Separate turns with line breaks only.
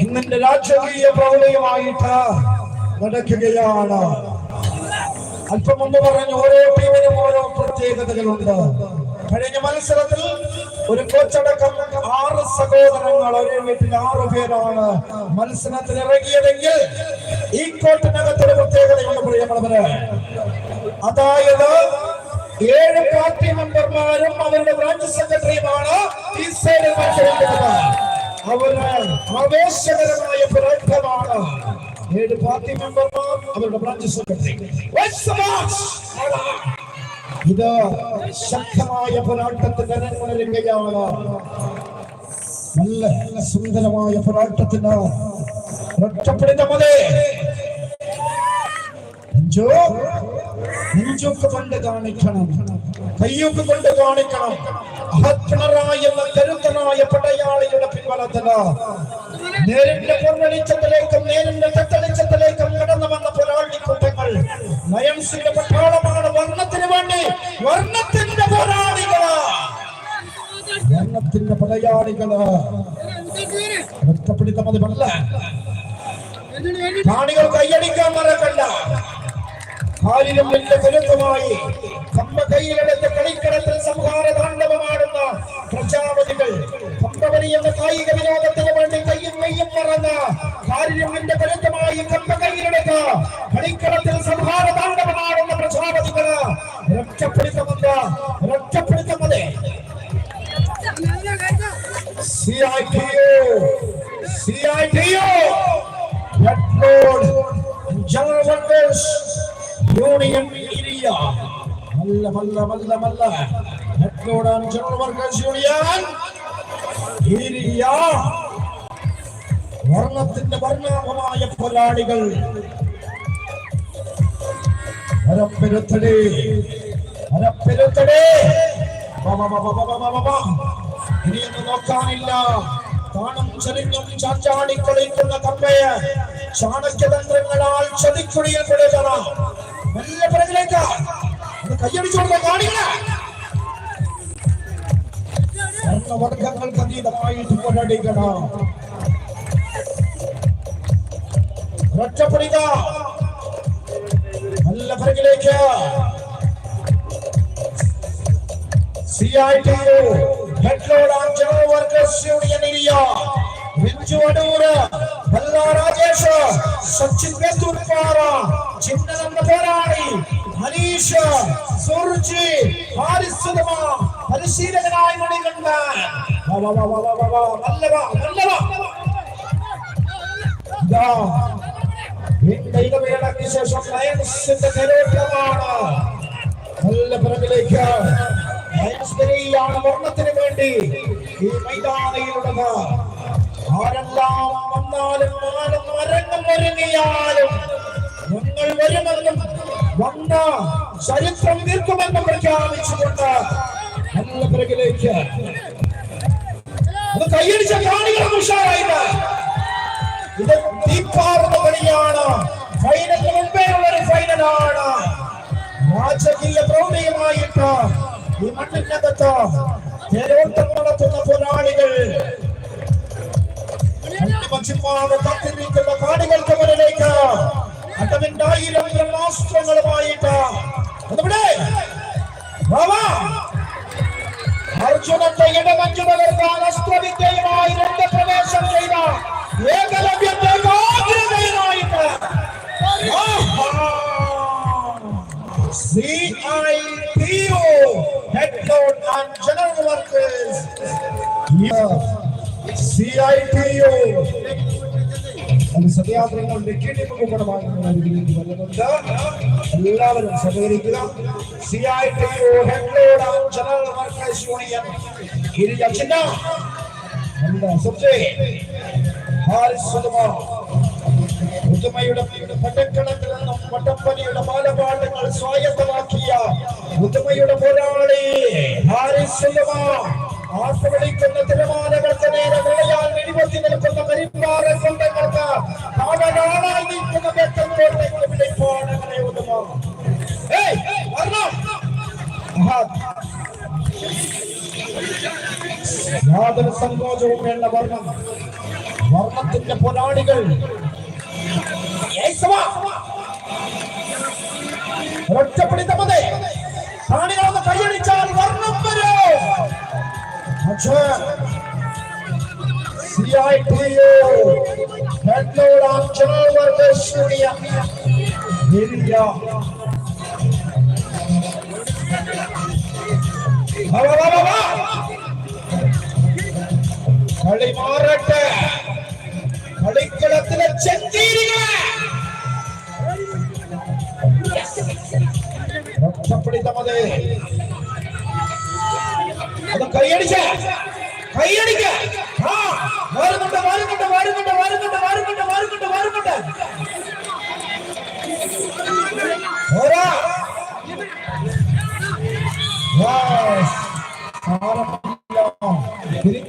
ഇന്നെ രാജകീയ പ്രൗഢിയുമായിട്ട് നടക്കുകയാണ്. അല്പം മുമ്പ് പറഞ്ഞു ഓരോ ടീമിനും ഓരോ പ്രത്യേകതകളുണ്ട്. കഴിഞ്ഞ മത്സരത്തിൽ ഒരു കോച്ചടക്കം 6 സഹോദരങ്ങൾ, ഒരേ വീട്ടിൽ 6 പേരാണ് മത്സരത്തിൽ ഇറങ്ങിയതെങ്കിൽ ഈ കോട്ടിനകത്തൊരു പ്രത്യേകതയുണ്ട് പ്രിയമുള്ളവര്. അതായത് 7 പാർട്ടി മെമ്പർമാരും അവരുടെ ബ്രാഞ്ച് സെക്രട്ടറിയുമാണ് ഈ സൈഡിൽ മത്സരിക്കുന്നത്. അവര് ആവേശകരമായ പോരാട്ടമാണ്. 7 പാർട്ടി മെമ്പർമാർ, അവരുടെ ബ്രാഞ്ച് സെക്രട്ടറി. ഇത് ശക്തമായ പോരാട്ടത്തിന്റെ അരങ്ങൊരുങ്ങുകയാണ്. നല്ല സുന്ദരമായ പോരാട്ടത്തിന് നെഞ്ചൊക്കെ കൊണ്ട് കാണിക്കണം, കയ്യൊക്കെ കൊണ്ട് കാണിക്കണം. അഹത്മറായ കരുത്തനായ പടയാളിയുടെ പിൻബലത്തിന് നേരിന്റെ പൊൻവെളിച്ചത്തിലേക്കും നേരിന്റെ തെറ്റെളിച്ചത്തിലേക്കും കടന്നു വന്ന പോരാളി കൂട്ടങ്ങൾ നയൻസിന്റെ പട്ടാളമാണ്. വർണ്ണത്തിന് വേണ്ടി വർണ്ണത്തിന്റെ പോരാളികള്, വർണ്ണത്തിന്റെ പടയാളികള്. ഒറ്റപ്പിടിത്തമത് പല്ല കാണികൾ കൈയടിക്കാൻ മറക്കണ്ട. കാലിലും വലിയ കരുത്തുമായി കമ്പ കൈയിലെടുത്ത് കളിക്കളത്തിൽ സംഹാര താണ്ഡവമാടുന്ന പ്രജാപതികൾ. കമ്പവലി എന്ന കായിക വിനോദത്തിന് വേണ്ടി കയ്യും മെയ്യും മറന്ന കാലിലും വലിയ കരുത്തുമായി കമ്പ കൈയിലെടുത്ത് കളിക്കളത്തിൽ സംഹാര താണ്ഡവമാടുന്ന പ്രജാപതികള്. രക്ഷപ്പെടുത്തമത് General Workers Union Area. Malla. Headload on General Workers Union Area. വർണ്ണത്തിന്റെ വർണ്ണമായ പോരാളികൾ. ഇനിയൊന്നും നോക്കാനില്ല. താണം ചരിഞ്ഞും ചാച്ചാടിക്കളിക്കുന്ന കമ്പയെ ചാണക്യതന്ത്രങ്ങളാൽ ചതിക്കുടിയിൽ പെടുകയാണ്. നല്ല പിറകിലേക്ക് കയ്യടിച്ചുകൊടുത്ത കാണികള വർഗങ്ങൾക്ക് അതീതമായിട്ട് പോരാടിക്കണം. ഒറ്റപ്പെടുക. നല്ല പിറകിലേക്ക് CITU Headload on General Workers Union Area. Vinju Adura, Balla Rajesh, Sachin Vesturpara, Chinnananda Porani, Manisha, Surji, Haris Sudama, Parishiraganai Manikanda. Mallava. Da. Indaiga Vedaki Session Lions in the Kerala. Malla Paragaleka. ാണ് വർണ്ണത്തിന് വേണ്ടി ഈ മൈതാനിയിലുള്ളത്. ആരെല്ലാം വന്നാലും അരങ്ങം ഒരുങ്ങിയാലും ഞങ്ങൾ വരുമെന്നും വന്ന ചരിത്രം തീർക്കുമെന്നും പ്രഖ്യാപിച്ചുകൊണ്ട് നല്ല പിറകിലേക്ക് അത് കൈയടിച്ച കാണികളും ഉഷാറായിട്ട്. ഇത് തീപ്പാറുന്ന കളിയാണ്. ഫൈനലിന് മുമ്പേ ഉള്ളൊരു ഫൈനലാണ്. രാജകീയ പ്രൗഢിയുമായിട്ട് ഈ മണ്ണിനകത്ത് തേരോട്ടം നടത്തുന്ന പോരാളികൾ. കാത്തിരിക്കുന്ന കാണികൾക്ക് മുന്നിലേക്ക് അടവിന്റെ 1000 ബ്രഹ്മാസ്ത്രങ്ങളുമായിട്ട് അർജുനന്റെ ഇടമഞ്ചു തകർക്കാൻ അസ്ത്രവിദ്യയുമായി രംഗപ്രവേശം ചെയ്ത ഏകലവ്യത്തെ ആഗ്രഹമായിട്ട് CITU Headload on General Workers. CITU സത്യാഗ്രഹങ്ങളുടെ കീഴിലുണ്ട്. എല്ലാവരും സഹകരിക്കുക. CITU Headload on General Workers Union Area. ചിന്ന ഹാരിസ് സുധമാ ഉത്തമയുടെ പട്ടക്കളത്തിൽ നിന്നും പട്ടപ്പനിയുടെ ബാലപാഠങ്ങൾ സ്വായത്തമാക്കിയ ഉത്തമയുടെ പോരാളി ഹാരിസ് സുധമാ. ആർപ്പവിളിക്കുന്ന തിരമാലകൾക്ക് നേരെ വിളയാൽ വെടിവെത്തി നിൽക്കുന്ന കരിമ്പാറ കൊണ്ടങ്ങൾക്ക് കാവലാളായി നിൽക്കുന്ന വ്യക്തങ്ങളുടെ വിളിപ്പാടങ്ങളെ ഉത്തമ. യാതൊരു സങ്കോചവും വേണ്ട. വർണ്ണം മരണത്തിന്റെ പോരാളികൾ ഒറ്റപ്പിടിത്തമതേ പ്രാണികളൊന്ന് കൈയടിച്ചാൽ വർണ്ണം വരും. പക്ഷേ കളി മാറട്ടെ. കളിക്കളത്തിലെ ചെങ്കീരികളെ ഒറ്റപ്പിടിത്തമതേ അത് കൈയടിച്ച കൈയടിക്ക. വരുന്നുണ്ട് വരുന്നുണ്ട് വരുന്നുണ്ട് വരുന്നുണ്ട് വരുന്നുണ്ട് വരുന്നുണ്ട് വരുന്നുണ്ട്. ഓരാ